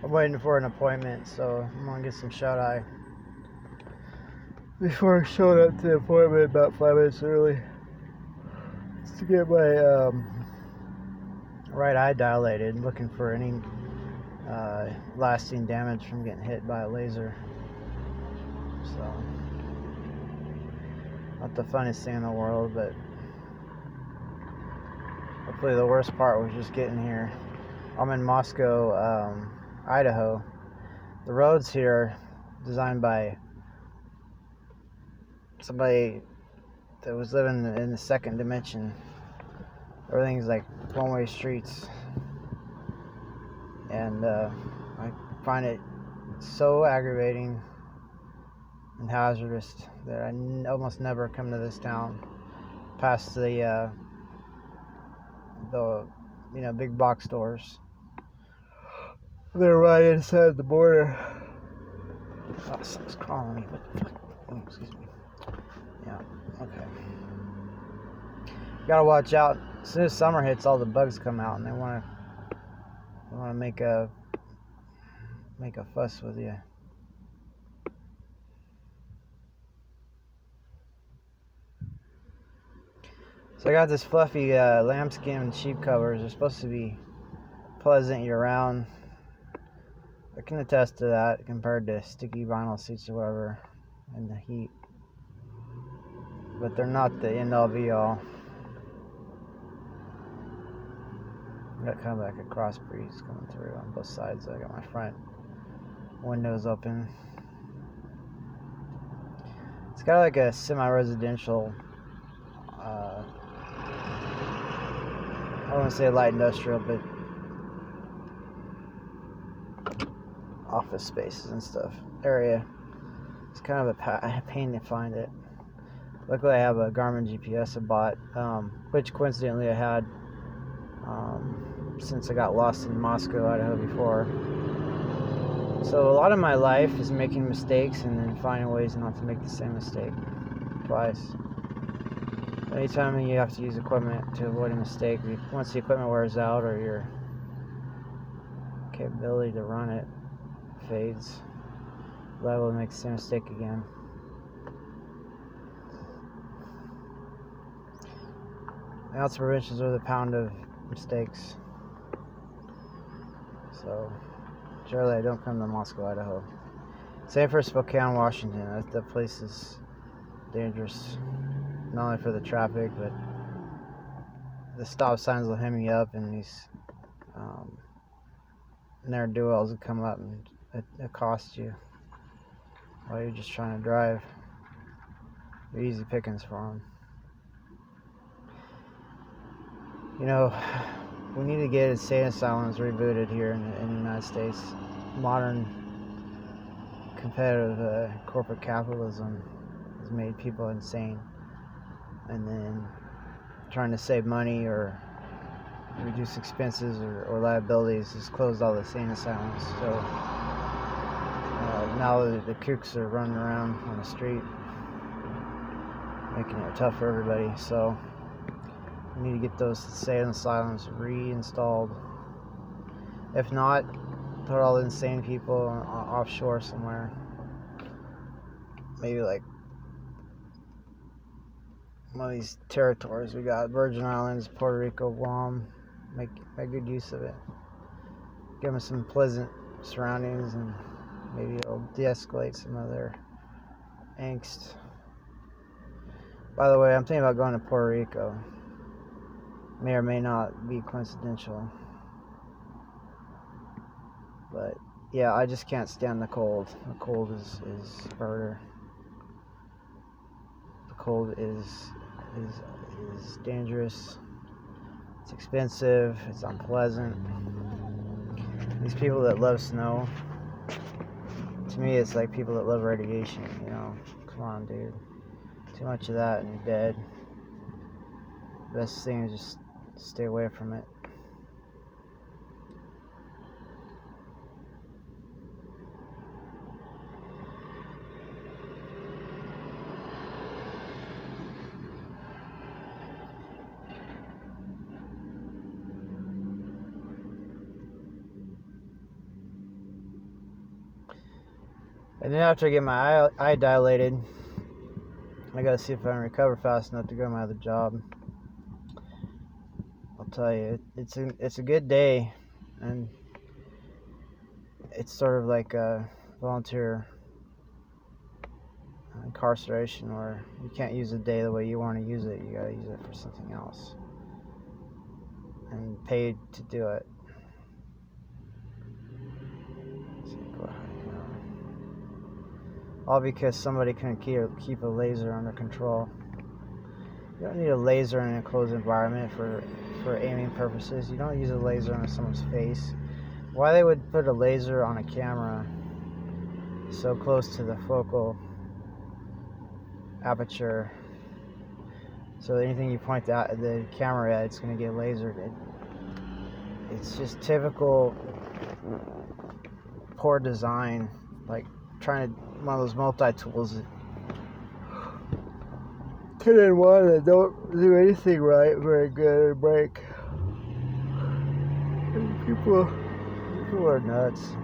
I'm waiting for an appointment, so I'm gonna get some shut eye before I showed up to the appointment about 5 minutes early. Just to get my right eye dilated, looking for any lasting damage from getting hit by a laser. So, not the funniest thing in the world, but hopefully the worst part was just getting here. I'm in Moscow, Idaho. The roads here are designed by somebody that was living in the second dimension. Everything's like one-way streets, and I find it so aggravating and hazardous that I almost never come to this town past the big box stores. They're right inside the border. Oh, something's crawling me. What the fuck? Oh, excuse me. Yeah, okay. You gotta watch out. As soon as summer hits, all the bugs come out, and they wanna make a fuss with you. So I got this fluffy lambskin sheep covers. They're supposed to be pleasant year-round. I can attest to that compared to sticky vinyl seats or whatever in the heat. But they're not the end-all be-all. I got kind of like a cross breeze coming through on both sides. I got my front windows open. It's got like a semi-residential, I don't want to say light industrial, but office spaces and stuff area. It's kind of a pain to find it. Luckily I have a Garmin GPS I bought, which coincidentally I had since I got lost in Moscow, Idaho before. So a lot of my life is making mistakes and then finding ways not to make the same mistake twice. Anytime you have to use equipment to avoid a mistake, once the equipment wears out or your capability to run it fades, liable to make the same mistake again. The ounce of prevention is worth a pound of mistakes. So, generally, I don't come to Moscow, Idaho. Same for Spokane, Washington. That place is dangerous, not only for the traffic, but the stop signs will hem you up, and these ne'er-do-wells will come up and accost you while you're just trying to drive. They're easy pickings for them. You know, we need to get insane asylums rebooted here in the United States. Modern competitive corporate capitalism has made people insane, and then trying to save money or reduce expenses or liabilities has closed all the insane asylums. So now the kooks are running around on the street, making it tough for everybody. So we need to get those insane asylums reinstalled. If not, put all the insane people offshore somewhere. Maybe like one of these territories we got, Virgin Islands, Puerto Rico, Guam. Make good use of it. Give them some pleasant surroundings, and maybe it'll de-escalate some of their angst. By the way, I'm thinking about going to Puerto Rico. May or may not be coincidental. But yeah, I just can't stand the cold. The cold is murder. The cold is dangerous. It's expensive. It's unpleasant. These people that love snow, to me, it's like people that love radiation. You know, come on, dude. Too much of that and you're dead. Best thing is just stay away from it. And then after I get my eye dilated, I gotta see if I can recover fast enough to go to my other job. I'll tell you, it's a good day, and it's sort of like a volunteer incarceration where you can't use the day the way you want to use it. You gotta use it for something else, and paid to do it. All because somebody couldn't keep a laser under control. You don't need a laser in a closed environment for aiming purposes. You don't use a laser on someone's face. Why they would put a laser on a camera so close to the focal aperture, so anything you point at the camera at, it's going to get lasered. It's just typical poor design, like trying to one of those multi-tools. 10 in 1 that don't do anything right very good and break. People are nuts.